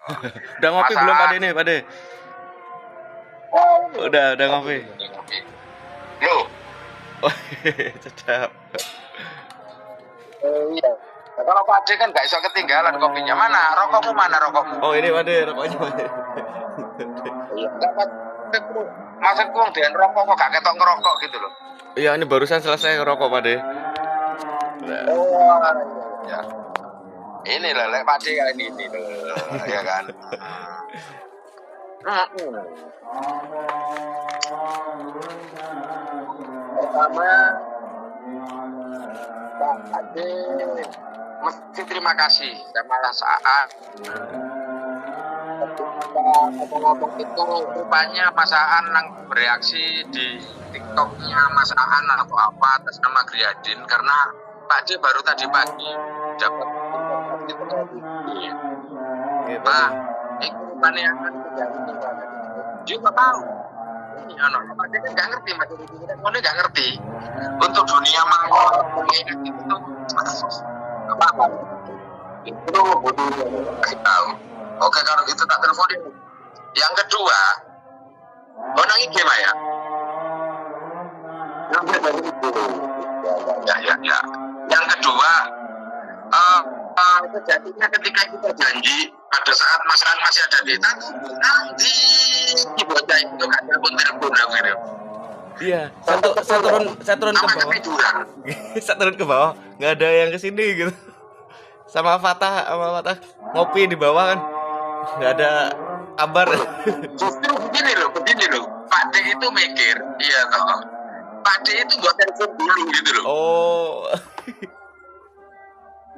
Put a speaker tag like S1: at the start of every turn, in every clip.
S1: Udah ngopi belum Pak
S2: Masakan.
S1: De nih, Pak De?
S2: Oh,
S1: Udah
S2: kopi,
S1: ngopi.
S2: kopi. Loh,
S1: Oh, sedap.
S2: iya. Nah, kalau Pak Ade kan nggak bisa ketinggalan kopinya. Mana rokokmu? Mana rokokmu?
S1: Oh, ini Pak De, rokoknya Pak De.
S2: Iya, enggak maksudku wong dengan rokok kok gak ketok ngerokok gitu loh.
S1: Iya, ini barusan selesai ngerokok Pak De. Nah,
S2: Oh, iya. Ini lah, Lek Pak Ade kayak ini loh, ya kan. Pertama, Pak Ade mesti terima kasih sama saat ngomong itu rupanya Mas Aan bereaksi di TikToknya Mas Aan atau apa atas nama Griadin karena Pak D baru tadi pagi dapat informasi itu dari Pak, itu rupanya yang terjadi dia nggak tahu. Ini anak Pak D kan nggak ngerti Mas D nggak ngerti untuk dunia maya itu apa itu butuh kasih tahu. Oke kalau gitu tak teleponin. Yang kedua, nangis gimana ya? Ya. Yang kedua, sejatinya ketika kita janji pada saat Mas Ran masih ada di nanti bocah itu kan pun telepon gitu.
S1: iya, saya turun ke bawah. Saya turun ke bawah, nggak ada yang kesini gitu. Sama Fatah ngopi di bawah kan, nggak ada kabar.
S2: Justru begini loh. Pak D itu mikir, iya toh. Pak D itu buat telepon dulu gitu loh.
S1: Oh,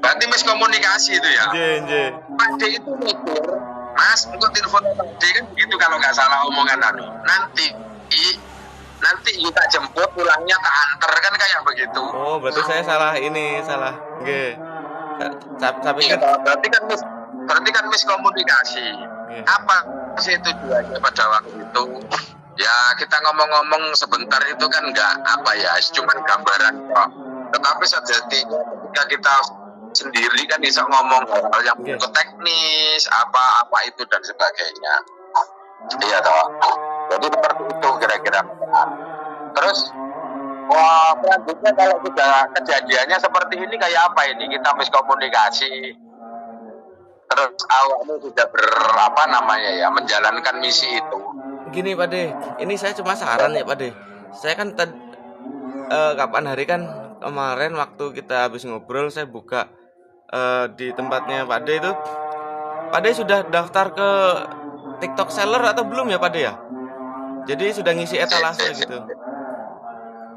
S2: berarti miskomunikasi itu ya.
S1: J.
S2: Pak D itu mikir, Mas, untuk telepon Pak D kan begitu kalau nggak salah omongan nanti kita jemput pulangnya ke antar kan kayak begitu.
S1: Oh, berarti saya salah. G. Tapi
S2: Iya,
S1: kan
S2: berarti kan miskomunikasi. Apa sih tujuannya pada waktu itu? Ya kita ngomong-ngomong sebentar itu kan nggak apa ya, cuma gambaran kok. Tetapi sejatinya ketika kita sendiri kan bisa ngomong hal yang ke teknis, apa itu dan sebagainya. Iya toh. Jadi seperti itu kira-kira. Terus selanjutnya kalau sudah kejadiannya seperti ini kayak apa ini? Kita miskomunikasi. Terus awalnya sudah menjalankan misi itu.
S1: Gini Pak De, ini saya cuma saran ya Pak De. Saya kan kapan hari kan kemarin waktu kita habis ngobrol saya buka di tempatnya Pak De itu. Pak De sudah daftar ke TikTok seller atau belum ya Pak De ya? Jadi sudah ngisi etalase gitu.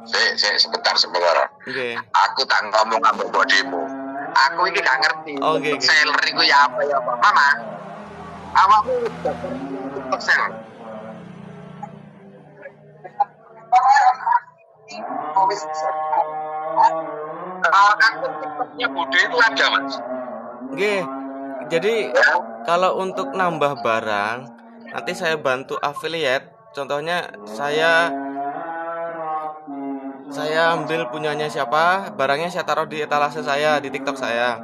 S2: Sebentar.
S1: Okay.
S2: Aku tak ngomong sama bodimu. Aku ini gak ngerti.
S1: Okay.
S2: Seller itu ya apa ya Pak? Mama, awakmu daftar TikTok seller. Akun TikToknya Bude itu ada Mas.
S1: Oke. Jadi kalau untuk nambah barang nanti saya bantu affiliate. Contohnya saya ambil punyanya siapa, barangnya saya taruh di etalase saya di TikTok saya.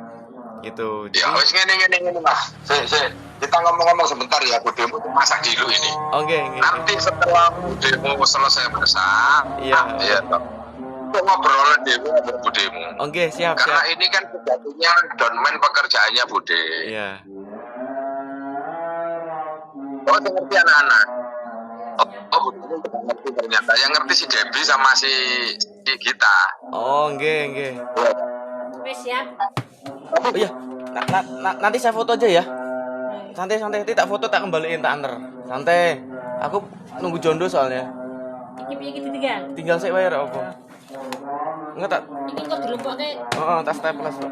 S1: Gitu.
S2: Ya wis ngene Mas. Kita ngomong-ngomong sebentar ya, budemu masak dulu ini.
S1: Oke.
S2: Nanti setelah budemu selesai masak, iya toh. Ngobrol dulu sama budemu.
S1: Oke, siap.
S2: Karena ini kan sejatinya downman pekerjaannya Bude.
S1: Iya.
S2: Oh, ngerti anak-anak. Oh, ngerti ternyata. Yang ngerti si Debbie sama si Gita.
S1: Oh, nggih.
S3: Wes siap.
S1: Oh iya. Nanti saya foto aja ya. Santai. Tak foto tak kembaliin tak anter. Santai. Aku nunggu jondo soalnya.
S3: Iki piye iki ditinggal?
S1: Tinggal saya bayar apa? Enggak tak.
S3: Iki kok dilumpukke?
S1: Heeh, tas staples kok.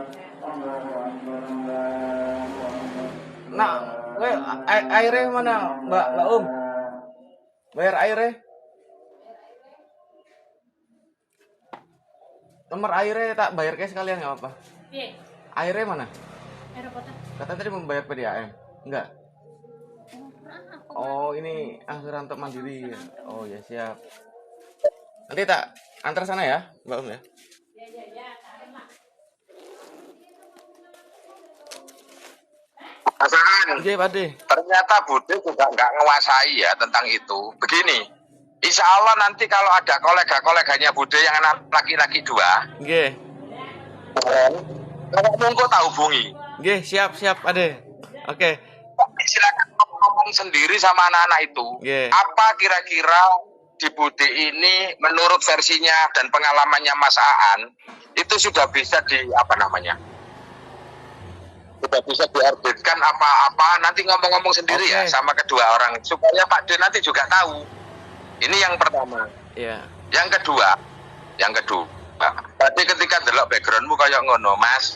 S1: Nah, airnya mana, Mbak bayar airnya? Nomor airnya tak bayar kayak sekalian nggak apa-apa.
S3: Piye?
S1: Airnya mana?
S3: Air apa ta?
S1: Kata tadi membayar PDAM. Enggak. Oh, ini angsuran untuk mandiri. Oh ya siap. Nanti tak antar sana ya, Mbak ya.
S2: Pasangan.
S1: Nggih, Pak De.
S2: Ternyata Bude juga nggak menguasai ya tentang itu. Begini, insya Allah nanti kalau ada kolega-koleganya Bude yang anak laki-laki 2,
S1: Nggih.
S2: kalau monggo tak hubungi.
S1: Nggih, siap Pak De. Oke.
S2: Silakan ngomong sendiri sama anak-anak itu.
S1: Nggih.
S2: Apa kira-kira di Bude ini menurut versinya dan pengalamannya Mas Aan itu sudah bisa sudah bisa diorbitkan apa-apa, nanti ngomong-ngomong sendiri ya sama kedua orang supaya Pak D nanti juga tahu. Ini yang pertama.
S1: Iya.
S2: Yang kedua, tadi ketika delok backgroundmu kayak ngono, Mas.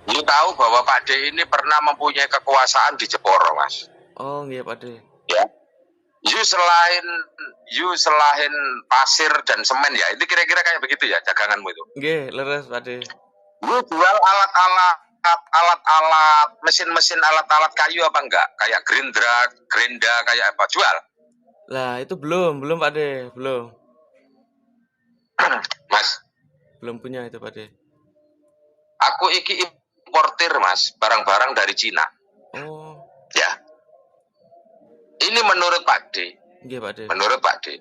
S2: Lu tahu bahwa Pak D ini pernah mempunyai kekuasaan di Jeporo, Mas.
S1: Oh, nggih, Pak De.
S2: Ya. You selain pasir dan semen ya, itu kira-kira kayak begitu ya daganganmu itu.
S1: Nggih, leres, Pak De.
S2: Lu jual alat-alat mesin-mesin alat-alat kayu apa enggak? Kayak gerinda kayak apa? Jual?
S1: Lah, itu belum Pak De, belum.
S2: Mas,
S1: Belum punya itu, Pak De.
S2: aku iki importir, Mas, barang-barang dari Cina.
S1: Oh,
S2: Ya. Ini menurut Pak D.
S1: nggih, Pak De.
S2: Menurut Pak D.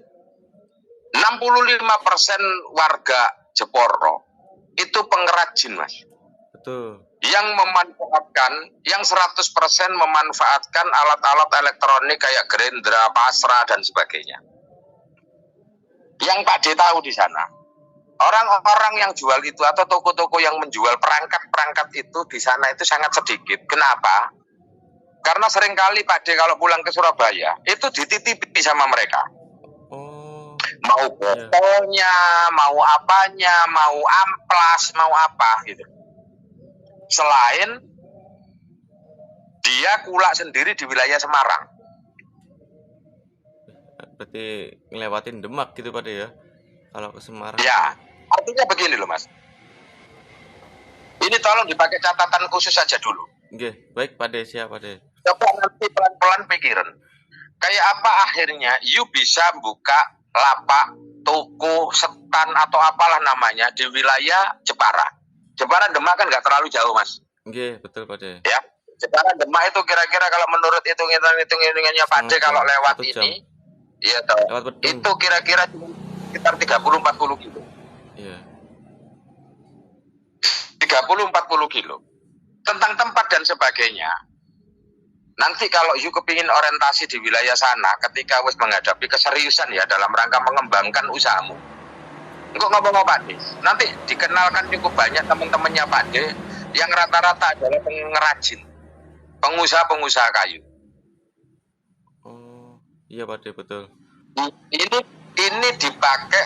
S2: 65% warga Jeporo itu pengrajin, Mas.
S1: Betul.
S2: Yang 100% memanfaatkan alat-alat elektronik kayak gerindra, pasra, dan sebagainya. Yang Pak D tahu di sana, orang-orang yang jual itu atau toko-toko yang menjual perangkat-perangkat itu di sana itu sangat sedikit. Kenapa? Karena seringkali Pak D kalau pulang ke Surabaya, itu dititipi sama mereka.
S1: Oh,
S2: Mau botolnya, mau apanya, mau amplas, mau apa gitu. Selain dia kulak sendiri di wilayah Semarang.
S1: berarti ngelewatin Demak gitu, Pak De ya. Kalau ke Semarang.
S2: Ya, artinya begini loh, Mas. Ini tolong dipakai catatan khusus saja dulu.
S1: Nggih, baik, Pak De, siap, Pak De.
S2: Coba nanti pelan-pelan pikirin. Kayak apa akhirnya you bisa buka lapak, toko, setan atau apalah namanya di wilayah Jepara. Jepara Demak kan nggak terlalu jauh, Mas.
S1: Nggih, betul, Pak De.
S2: Ya, Jepara Demak itu kira-kira kalau menurut hitungannya Pak D kalau lewat ini, iya toh, itu kira-kira sekitar 30-40 kilo.
S1: Iya.
S2: 30-40 kilo. Tentang tempat dan sebagainya. Nanti kalau you kepingin orientasi di wilayah sana ketika wis menghadapi keseriusan ya dalam rangka mengembangkan usahamu. Engkau ngomong Pak D, nanti dikenalkan cukup banyak teman-temannya Pak D yang rata-rata adalah pengrajin, pengusaha-pengusaha kayu.
S1: Oh, iya, Pak De, betul.
S2: Ini dipakai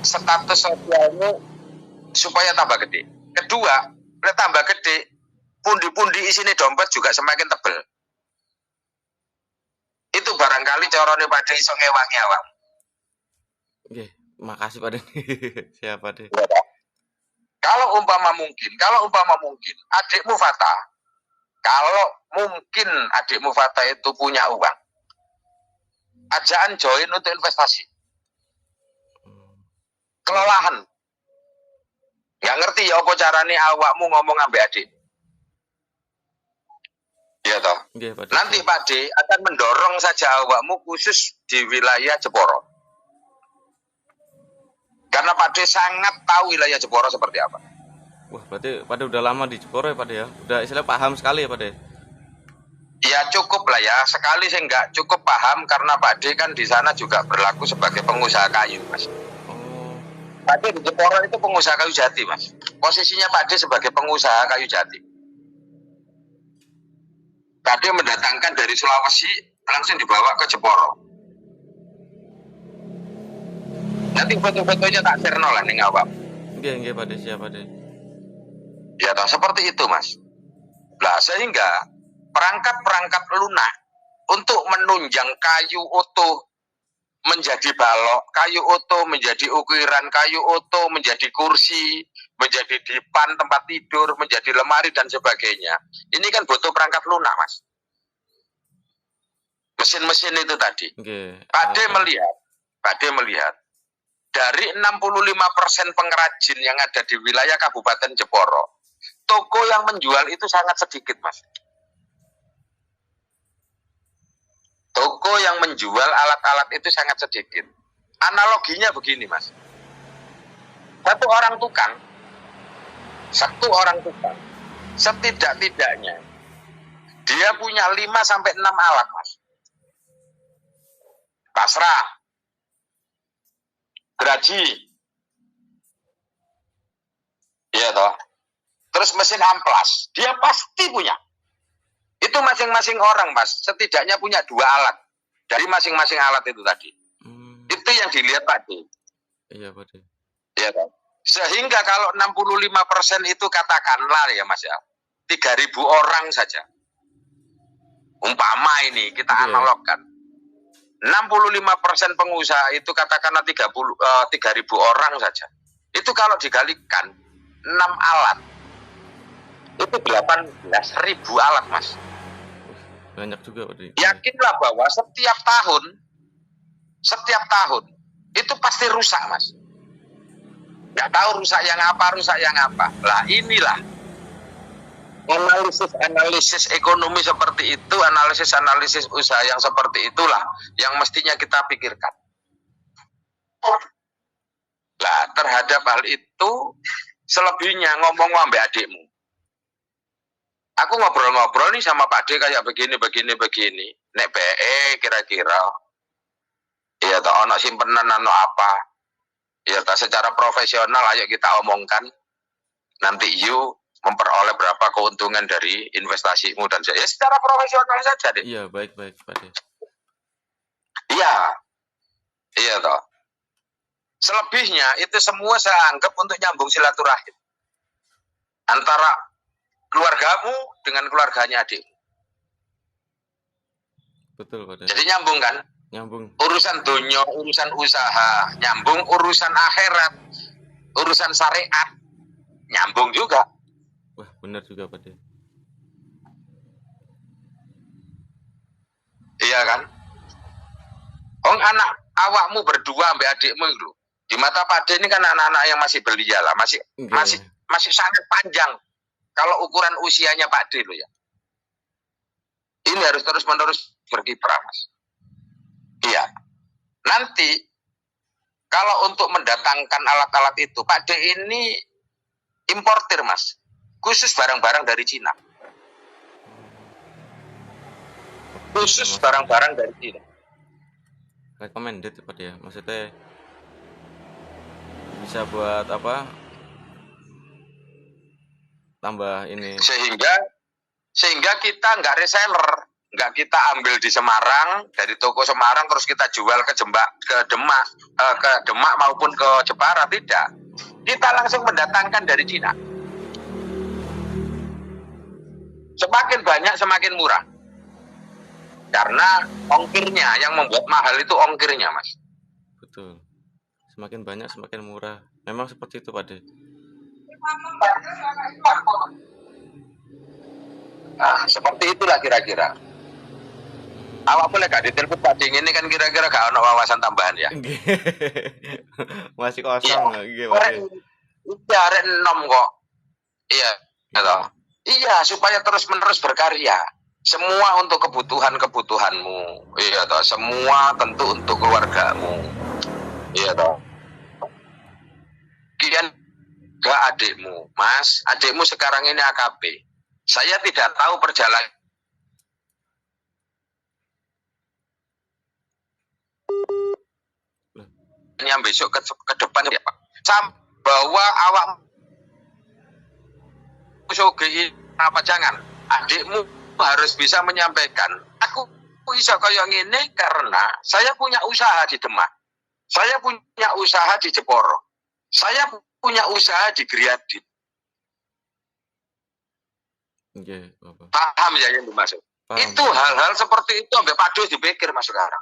S2: status sosialmu supaya tambah gede. Kedua, tambah gede, pundi-pundi isinya dompet juga semakin tebel. Itu barangkali corone Pak D iso ngewangi awak.
S1: Nggih, makasih, Pak De. Siap, Pak De.
S2: Kalau umpama mungkin adikmu Fata, kalau mungkin adikmu Fata itu punya uang, ajaan join untuk investasi, kelolahan. Nggak ngerti ya apa carane awakmu ngomong ambek adik. Iya toh.
S1: Nggih, Pak De.
S2: Nanti Pak D akan mendorong saja awakmu khusus di wilayah Jeporo. Karena Pak D sangat tahu wilayah Jeporo seperti apa.
S1: Wah, berarti Pak De udah lama di Jeporo ya, Pak De ya. Udah istilah paham sekali ya, Pak De.
S2: Ya cukup lah ya, sekali saya nggak cukup paham karena Pak D kan di sana juga berlaku sebagai pengusaha kayu, Mas.
S1: Oh,
S2: Pak D di Jeporo itu pengusaha kayu jati, Mas. Posisinya Pak D sebagai pengusaha kayu jati. Pak D mendatangkan dari Sulawesi langsung dibawa ke Jeporo. Nanti foto-fotonya tak share lah nih awak.
S1: nggih, Pak De, siap, Pak De.
S2: Ya toh, seperti itu, Mas. Nah, sehingga perangkat-perangkat lunak untuk menunjang kayu utuh menjadi balok, kayu utuh menjadi ukiran, kayu utuh menjadi kursi, menjadi dipan tempat tidur, menjadi lemari dan sebagainya. Ini kan butuh perangkat lunak, Mas. Mesin-mesin itu tadi.
S1: Nggih.
S2: Pak D melihat dari 65% pengrajin yang ada di wilayah Kabupaten Jeporo, toko yang menjual itu sangat sedikit, Mas. toko yang menjual alat-alat itu sangat sedikit. Analoginya begini, Mas. Satu orang tukang, setidak-tidaknya dia punya 5 sampai 6 alat, Mas. Pasrah, geraji, iya toh. Terus mesin amplas, dia pasti punya. Itu masing-masing orang, Mas, setidaknya punya 2 alat dari masing-masing alat itu tadi. Itu yang dilihat Pak D.
S1: Iya, Pak D.
S2: Iya toh. Sehingga kalau 65% itu katakanlah ya, Mas ya, 3.000 orang saja. Umpama ini kita analogkan. 65% pengusaha itu katakanlah 3.000 orang saja. Itu kalau dikalikan 6 alat, itu 18.000 alat, Mas.
S1: Banyak juga, Pak D.
S2: Yakinlah bahwa setiap tahun itu pasti rusak, Mas. Nggak tahu rusak yang apa. Lah inilah analisis ekonomi seperti itu, analisis usaha yang seperti itulah yang mestinya kita pikirkan. Lah terhadap hal itu, selebihnya ngomong ambek adikmu. Aku ngobrol-ngobrol nih sama Pak D kayak begini. Nek BE kira-kira. Iya toh, ono simpenan ono apa. Iya toh, secara profesional ayo kita omongkan. Nanti you memperoleh berapa keuntungan dari investasimu dan saya secara profesional saja deh.
S1: Iya, baik Pak D.
S2: Iya toh. Selebihnya itu semua saya anggap untuk nyambung silaturahim antara keluargamu dengan keluarganya adik.
S1: Betul, Pak D.
S2: Jadi nyambung kan?
S1: Nyambung.
S2: Urusan dunia, urusan usaha, nyambung, urusan akhirat, urusan syariat, nyambung juga.
S1: Wah, benar juga, Pak D.
S2: Iya kan? Anak awakmu berdua ambek adikmu itu. Di mata Pak D ini kan anak-anak yang masih belia lah, masih sangat panjang. Kalau ukuran usianya Pak D lo ya. Ini harus terus-menerus berkiprah, Mas. Iya. Nanti kalau untuk mendatangkan alat-alat itu, Pak D ini importir, Mas. Khusus barang-barang dari Cina. Khusus barang-barang dari Cina.
S1: Recommended, Pak D ya. Maksudnya bisa buat apa? Tambah ini.
S2: Sehingga kita nggak reseller, nggak kita ambil di Semarang dari toko Semarang terus kita jual ke Demak maupun ke Jepara, tidak. Kita langsung mendatangkan dari Cina. Semakin banyak semakin murah. Karena ongkirnya yang membuat mahal itu ongkirnya, Mas.
S1: Betul. Semakin banyak semakin murah. Memang seperti itu, Pak D.
S2: Nah, seperti itulah kira-kira. Awak boleh gak ditelepon Pak Ding ini kan kira-kira gak ada wawasan tambahan ya?
S1: Masih kosong
S2: iya, arek enom kok. Iya, gitu. Iya, supaya terus-menerus berkarya. Semua untuk kebutuhanmu. Iya toh, semua tentu untuk keluargamu. Iya toh. Kian gak adikmu, Mas. Adikmu sekarang ini AKP. Saya tidak tahu perjalanan yang besok ke depan ya Pak. Bahwa awak soge apa jangan. Adikmu harus bisa menyampaikan, aku bisa kayak gini karena saya punya usaha di Demak. Saya punya usaha di Jeporo. Saya punya usaha di Griadin.
S1: Okay,
S2: paham ya yang dimaksud? Itu hal-hal seperti itu sampai Pak Dos dipikir Mas sekarang.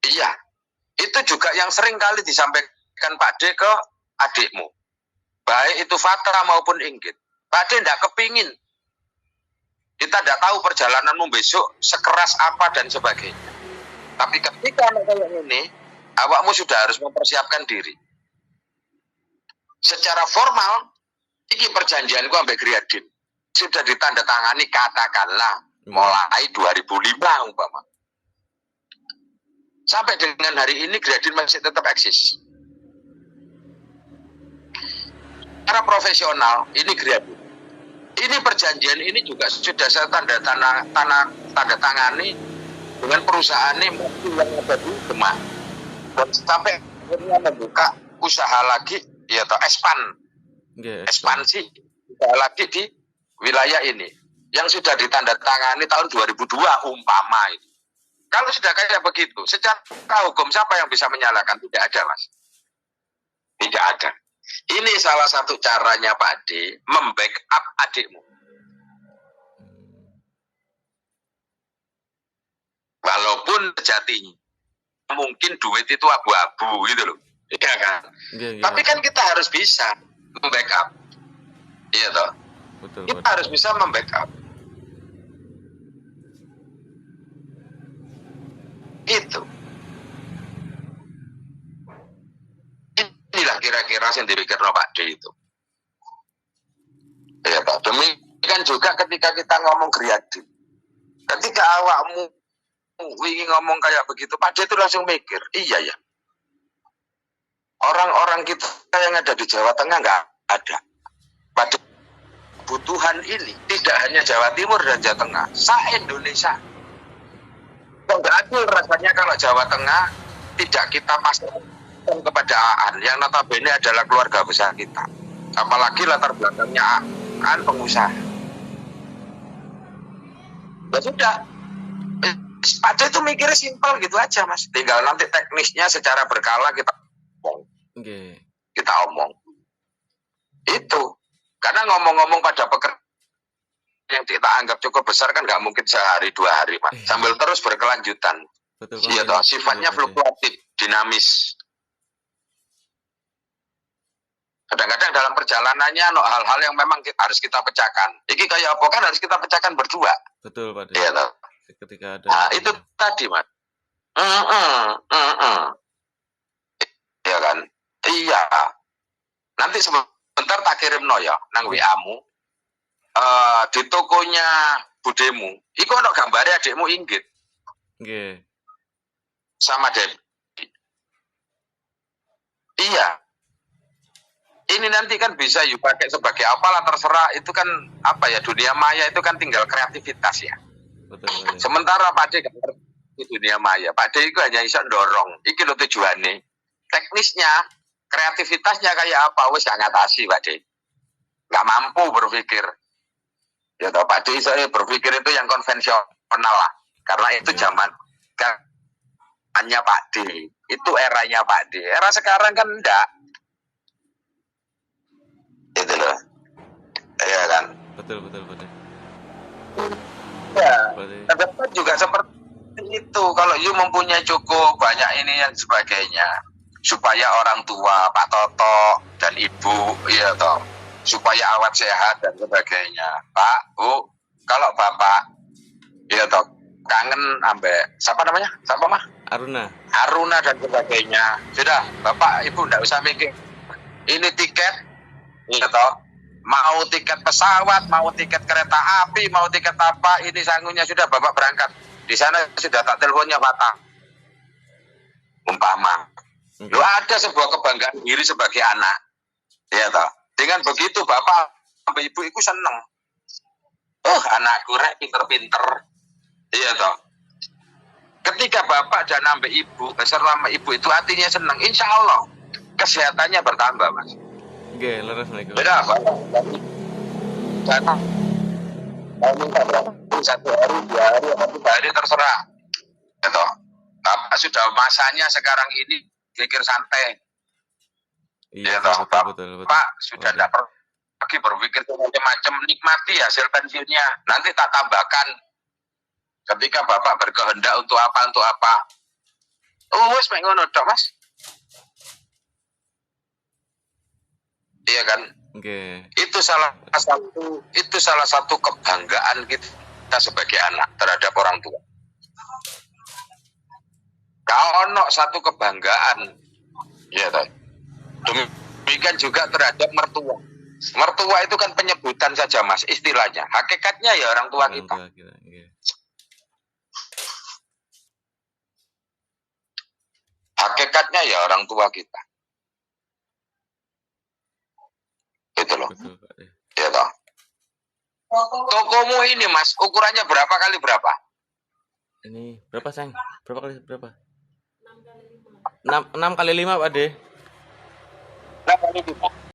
S2: Iya, itu juga yang sering kali disampaikan Pak D ke adikmu. Baik itu Fatra maupun Inggit. Pak D tidak kepingin. Kita tidak tahu perjalananmu besok sekeras apa dan sebagainya. Tapi ketika kayak ini, awakmu sudah harus mempersiapkan diri. Secara formal, ini perjanjianku sampai Griadin sudah ditandatangani katakanlah mulai 2005 umpama. Sampai dengan hari ini Gradin masih tetap eksis. Secara profesional ini Gradin. Ini perjanjian ini juga sudah saya tanda tangani dengan perusahaan ini yang ada di Demak. Dan sampai akhirnya membuka usaha lagi, ya toh ekspansi usaha lagi di wilayah ini yang sudah ditandatangani tahun 2002 umpama ini. Kalau sudah kayak begitu, secara hukum siapa yang bisa menyalahkan? Tidak ada, Mas. Tidak ada. Ini salah satu caranya Pak Ade membackup adikmu. Walaupun sejatinya mungkin duit itu abu-abu gitu loh. Iya kan? Tapi kan kita harus bisa membackup. Iya toh?
S1: Betul,
S2: kita harus bisa membackup. Itu. Inilah kira-kira yang dipikir Pak D itu. Ya toh. Demikian juga ketika kita ngomong Gradin. Ketika awakmu ingin ngomong kayak begitu, Pak D itu langsung mikir, iya ya. Orang-orang kita yang ada di Jawa Tengah nggak ada. Pada kebutuhan ini tidak hanya Jawa Timur dan Jawa Tengah, se-Indonesia. Kok nggak adil rasanya kalau Jawa Tengah tidak kita pasrahkan kepada AAN yang notabene adalah keluarga besar kita. Apalagi latar belakangnya AAN pengusaha. Ya sudah. Pak D itu mikirnya simpel gitu aja, Mas. Tinggal nanti teknisnya secara berkala kita omong. Kita omong. Itu. Karena ngomong-ngomong pada pekerjaan yang kita anggap cukup besar kan nggak mungkin sehari 2 hari, Mas. Sambil terus berkelanjutan. Iya toh, sifatnya fluktuatif, dinamis. Kadang-kadang dalam perjalanannya hal-hal yang memang harus kita pecahkan. Ini kayak apa kan harus kita pecahkan berdua.
S1: Betul, Pak.
S2: Iya toh.
S1: Ketika ada.
S2: Nah, itu tadi, Mas. Iya kan? Iya. Nanti sebentar tak kirim ya nang WA-mu. Di tokonya budemu. Iku ono gambare adikmu Inggit.
S1: Nggih.
S2: Sama Debbie. Iya. Ini nanti kan bisa you pakai sebagai apalah terserah. Itu kan apa ya, dunia maya itu kan tinggal kreativitas ya.
S1: Betul.
S2: Sementara Pak D gak ngerti di dunia maya. Pak D itu hanya bisa dorong. Iki lho tujuannya. Teknisnya, kreativitasnya kayak apa? Wis gak ngatasi Pak D. Gak mampu berpikir. Ya toh Pak D saya berpikir itu yang konvensional lah. Karena itu zaman hanya Pak D. Itu eranya Pak D. Era sekarang kan enggak. Itu loh. Iya kan?
S1: Betul.
S2: Ya, terdapat juga seperti itu. Kalau you mempunyai cukup banyak ini dan sebagainya, supaya orang tua, Pak Toto dan Ibu, iya toh, supaya awet sehat dan sebagainya. Pak, Bu, kalau Bapak, iya toh, kangen ambek, siapa namanya? Siapa mah? Aruna dan sebagainya. Sudah, Bapak, Ibu nggak usah mikir. Ini tiket, iya toh. Mau tiket pesawat, mau tiket kereta api, mau tiket apa, ini sanggungnya sudah Bapak berangkat. Di sana sudah tak teleponnya Fatah. Umpama. Lu ada sebuah kebanggaan diri sebagai anak. Ya toh. Dengan begitu Bapak sampai Ibu itu seneng. Anakku rek pinter-pinter. Iya toh. Ketika Bapak dan sampai Ibu, selama Ibu itu hatinya seneng, insya Allah kesehatannya bertambah, Mas.
S1: Nggih, leres niku.
S2: Beda apa? Saya mau minta berapa? 1 hari, 2 hari, atau 3 hari terserah. Gitu. Bapak sudah masanya sekarang ini pikir santai.
S1: Iya, betul.
S2: Pak sudah tidak perlu lagi berpikir macam-macam, nikmati hasil pensiunnya. Nanti tak tambahkan ketika Bapak berkehendak untuk apa. Wes mek ngono tok, Mas. Iya kan?
S1: Okay.
S2: Itu salah satu kebanggaan kita sebagai anak terhadap orang tua. Kalau satu kebanggaan, ya toh. Demikian juga terhadap mertua. Mertua itu kan penyebutan saja Mas, istilahnya. Hakikatnya ya orang tua
S1: Orang
S2: kita.
S1: tua kita. Iya.
S2: Hakikatnya ya orang tua kita. Gitu loh.
S1: Betul Pak De.
S2: Ya toh. Tokomu ini Mas, ukurannya berapa kali berapa?
S1: Ini berapa sayang? Berapa kali berapa? 6 kali 5 Pak De.
S2: Berapa kali 5?